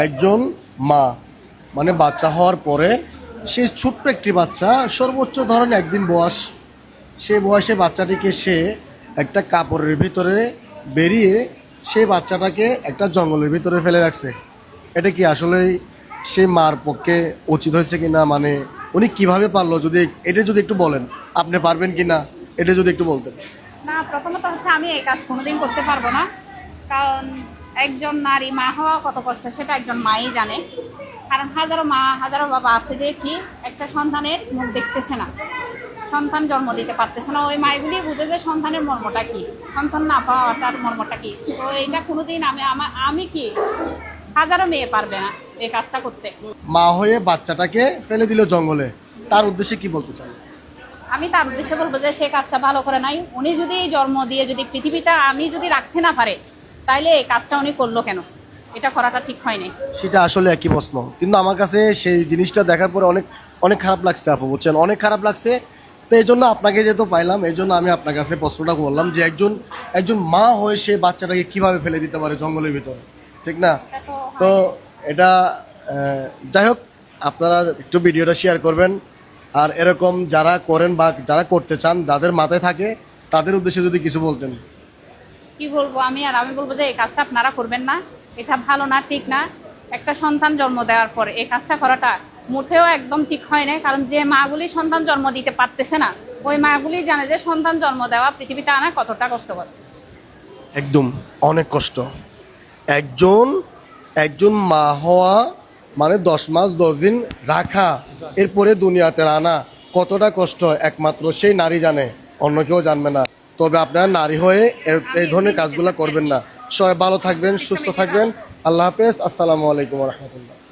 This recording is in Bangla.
একজন মা মানে বাচ্চা হওয়ার পরে সেই ছোট্ট একটি বাচ্চা সর্বোচ্চ ধরেন একদিন বয়স, সে বয়সে বাচ্চাটিকে সে একটা কাপড়ের ভিতরে বেরিয়ে সেই বাচ্চাটাকে একটা জঙ্গলের ভিতরে ফেলে রাখছে। এটা কি আসলেই সে মার পক্ষে উচিত হয়েছে কিনা, মানে উনি কিভাবে পারলো, যদি এটা যদি একটু বলেন, আপনি পারবেন কিনা এটা যদি একটু বলতেন। না, প্রথমত হচ্ছে আমি এই কাজ কোনোদিন করতে পারবো না। কারণ একজন নারী মা হওয়া কত কষ্ট সেটা একজন মাই জানে। কারণ হাজারো মা হাজারো বাবা আছে যে কি একটা সন্তানের মুখ দেখতেছে না, সন্তান জন্ম দিতে পারতেছে না, ওই মায়েগুলি বুঝে যে সন্তানের মর্মটা কি, সন্তান না পাওয়াটার মর্মটা কি। তো এইটা কোনোদিন আমি কি হাজারো মেয়ে পারবে না এই কাজটা করতে। মা হয়ে বাচ্চাটাকে ফেলে দিল জঙ্গলে, তার উদ্দেশ্যে কি বলতে চান? আমি তার উদ্দেশ্যে বলবো যে সে কাজটা ভালো করে নাই। উনি যদি জন্ম দিয়ে যদি পৃথিবীটা আমি যদি রাখতে না পারে, তাইলে এই কাজটা উনি করলো কেন? এটা করাটা ঠিক হয়নি। সেটা আসলে একই প্রশ্ন, কিন্তু আমার কাছে সেই জিনিসটা দেখার পরে অনেক অনেক খারাপ লাগছে আপু, বুঝছেন, অনেক খারাপ লাগছে। তো এই জন্য আপনাকে যেহেতু পাইলাম, এই জন্য আমি আপনার কাছে প্রশ্নটা করলাম যে একজন একজন মা হয়ে সে বাচ্চাটাকে কিভাবে ফেলে দিতে পারে জঙ্গলের ভিতরে, ঠিক না? এটা তো তো এটা যাই হোক, আপনারা একটু ভিডিওটা শেয়ার করবেন, আর এরকম যারা করেন বা যারা করতে চান, যাদের মাথায় থাকে, তাদের উদ্দেশ্যে যদি কিছু বলতেন। কি বলবো আমি বলবো যে এই কাজটা আপনারা করবেন না। এটা ভালো না, ঠিক না। একটা সন্তান জন্ম দেওয়ার পর এই কাজটা করাটা মোটেও একদম ঠিক হয় না। কারণ যে মাগুলি সন্তান জন্ম দিতে পারতেছে না, ওই মাগুলি জানে যে সন্তান জন্ম দেওয়া পৃথিবীতে আনা কতটা কষ্টকর। একদম অনেক কষ্ট। একজন একজন মা হওয়া মানে 10 মাস 10 দিন রাখা, এরপরে দুনিয়াতে আনা কতটা কষ্ট একমাত্র সেই নারী জানে, অন্য কেউ জানবে না। তবে আপনারা নারী হয়ে এই ধরনের কাজগুলো করবেন না। সবাই ভালো থাকবেন, সুস্থ থাকবেন। আল্লাহ হাফেজ। আসসালামু আলাইকুম রহমতুল্লাহ।